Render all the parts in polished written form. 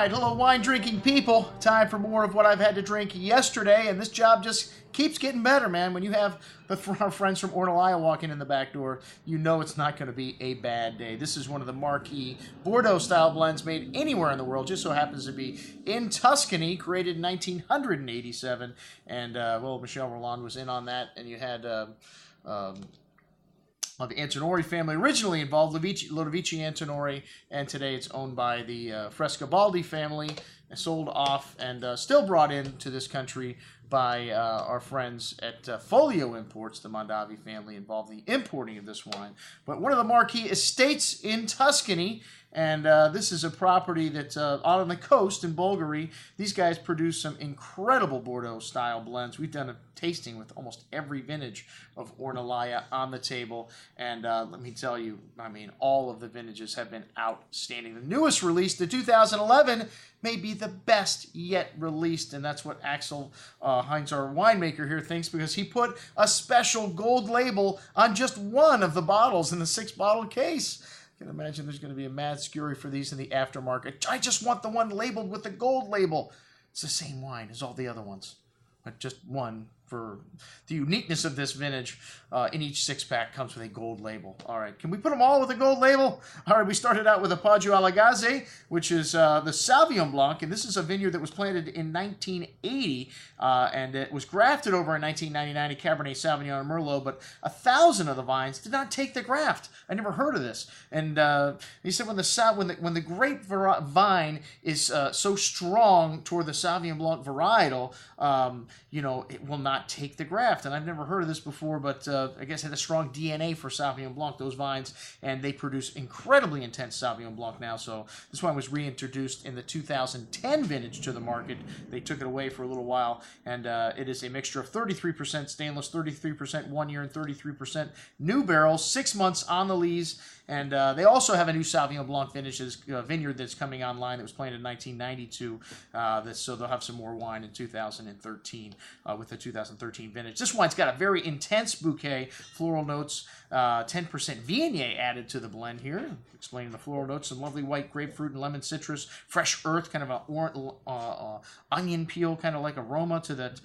right, hello wine drinking people. Time for more of what I've had to drink yesterday, and this job just keeps getting better, man. When you have our friends from Ornellaia walking in the back door, you know it's not going to be a bad day. This is one of the marquee Bordeaux-style blends made anywhere in the world. Just so happens to be in Tuscany, created in 1987, and well, Michel Rolland was in on that, and you had the Antinori family originally involved, Lodovico Antinori, and today it's owned by the Frescobaldi family, and sold off and still brought into this country by our friends at Folio Imports, the Mondavi family, involved in the importing of this wine. But one of the marquee estates in Tuscany, and this is a property that's out on the coast in Bolgheri. These guys produce some incredible Bordeaux-style blends. We've done a tasting with almost every vintage of Ornellaia on the table, and let me tell you, I mean, all of the vintages have been outstanding. The newest release, the 2011, may be the best yet released, and that's what Axel Heinz, our winemaker here, thinks, because he put a special gold label on just one of the bottles in the 6-bottle case. I can imagine there's going to be a mad scurry for these in the aftermarket. I just want the one labeled with the gold label. It's the same wine as all the other ones, but just one for the uniqueness of this vintage. In each 6-pack comes with a gold label. All right, can we put them all with a gold label? All right, we started out with a Poggio Alle Gazze, which is the Sauvignon Blanc, and this is a vineyard that was planted in 1980, and it was grafted over in 1999 to Cabernet Sauvignon and Merlot, but 1,000 of the vines did not take the graft. I never heard of this. And he said when the grape vine is so strong toward the Sauvignon Blanc varietal, you know, it will not take the graft. And I've never heard of this before, but I guess it had a strong DNA for Sauvignon Blanc, those vines, and they produce incredibly intense Sauvignon Blanc now. So this wine was reintroduced in the 2010 vintage to the market. They took it away for a little while, and it is a mixture of 33% stainless, 33% 1 year, and 33% new barrels, 6 months on the lees. And they also have a new Sauvignon Blanc vineyard that's coming online that was planted in 1992. So they'll have some more wine in 2013 with the 2013 vintage. This wine's got a very intense bouquet, floral notes, 10% Viognier added to the blend here. Explaining the floral notes, some lovely white grapefruit and lemon citrus, fresh earth, kind of an onion peel, kind of like aroma to that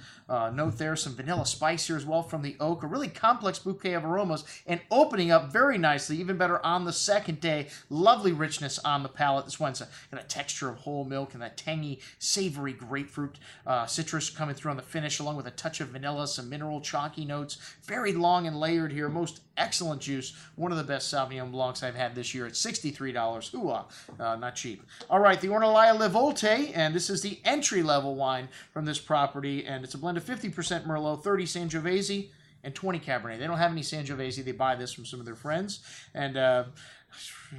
note there. Some vanilla spice here as well from the oak. A really complex bouquet of aromas, and opening up very nicely, even better on the second day. Lovely richness on the palate. This one's got a texture of whole milk and that tangy, savory grapefruit citrus coming through on the finish, along with a touch of vanilla, some mineral chalky notes. Very long and layered here. Most excellent juice. One of the best Sauvignon Blancs I've had this year. It's $63. Ooh, not cheap. All right, the Ornellaia Volte, and this is the entry-level wine from this property, and it's a blend of 50% Merlot, 30 Sangiovese, and 20 Cabernet. They don't have any Sangiovese. They buy this from some of their friends, and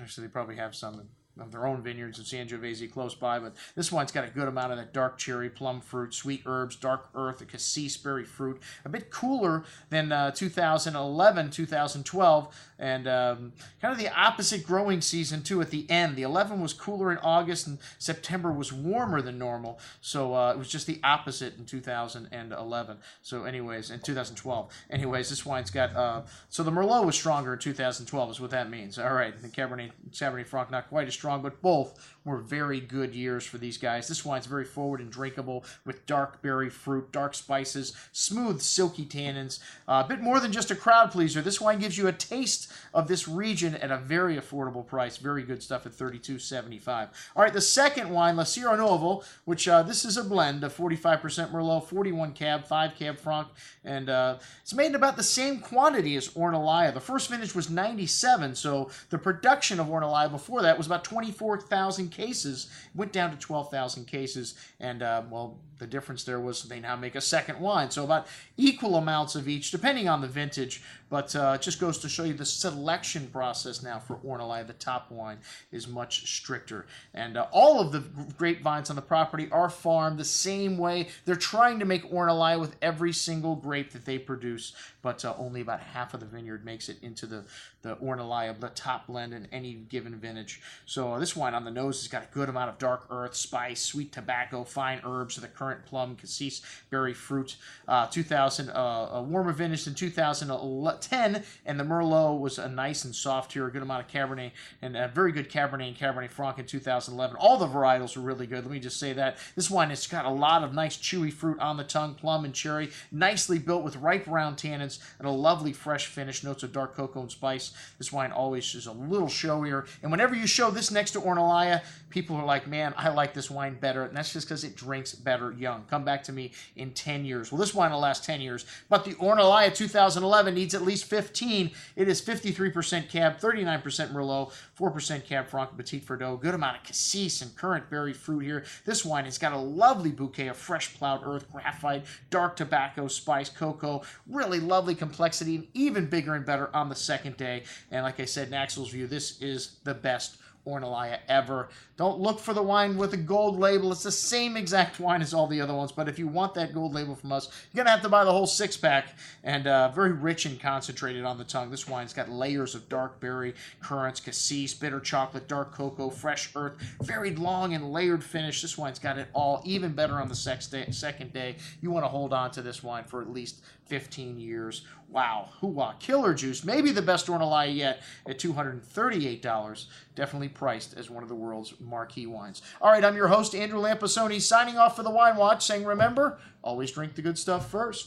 so they probably have some of their own vineyards of Sangiovese close by, but this wine's got a good amount of that dark cherry, plum fruit, sweet herbs, dark earth, a cassis berry fruit, a bit cooler than 2011, 2012, and kind of the opposite growing season too at the end. The 11 was cooler in August, and September was warmer than normal, so it was just the opposite in 2011. So anyways, in 2012. Anyways, this wine's got, so the Merlot was stronger in 2012 is what that means. All right, the Cabernet Franc not quite as strong, but both were very good years for these guys. This wine's very forward and drinkable with dark berry fruit, dark spices, smooth, silky tannins. A bit more than just a crowd pleaser. This wine gives you a taste of this region at a very affordable price. Very good stuff at $32.75. All right, the second wine, La Serre Nuove, which this is a blend of 45% Merlot, 41 Cab, 5 Cab Franc, and it's made in about the same quantity as Ornellaia. The first vintage was 97, so the production of Ornellaia before that was about 24,000 cases. It went down to 12,000 cases, and well, the difference there was they now make a second wine, so about equal amounts of each, depending on the vintage, but it just goes to show you the selection process now for Ornellaia. The top wine is much stricter, and all of the grapevines on the property are farmed the same way. They're trying to make Ornellaia with every single grape that they produce, but only about half of the vineyard makes it into the Ornellaia, the top blend in any given vintage. So this wine on the nose has got a good amount of dark earth, spice, sweet tobacco, fine herbs, the kernel currant, plum, cassis, berry, fruit. 2000, warmer vintage in 2010, and the Merlot was a nice and soft here, a good amount of Cabernet, and a very good Cabernet and Cabernet Franc in 2011. All the varietals were really good. Let me just say that. This wine has got a lot of nice chewy fruit on the tongue, plum and cherry, nicely built with ripe round tannins and a lovely fresh finish, notes of dark cocoa and spice. This wine always is a little showier, and whenever you show this next to Ornellaia, people are like, man, I like this wine better, and that's just because it drinks better young. Come back to me in 10 years. Well, this wine will last 10 years, but the Ornellaia 2011 needs at least 15. It is 53% Cab, 39% Merlot, 4% Cab Franc, Petit Verdot, good amount of cassis and currant berry fruit here. This wine has got a lovely bouquet of fresh plowed earth, graphite, dark tobacco, spice, cocoa, really lovely complexity, and even bigger and better on the second day. And like I said, in Axel's view, this is the best Ornellaia ever. Don't look for the wine with a gold label. It's the same exact wine as all the other ones, but if you want that gold label from us, you're going to have to buy the whole six-pack, and very rich and concentrated on the tongue. This wine's got layers of dark berry, currants, cassis, bitter chocolate, dark cocoa, fresh earth, very long and layered finish. This wine's got it all, even better on the second day. You want to hold on to this wine for at least 15 years. Wow. Hoo-wah. Killer juice. Maybe the best Ornellaia yet at $238. Definitely priced as one of the world's marquee wines. All right, I'm your host, Andrew Lampasoni, signing off for the Wine Watch, saying remember, always drink the good stuff first.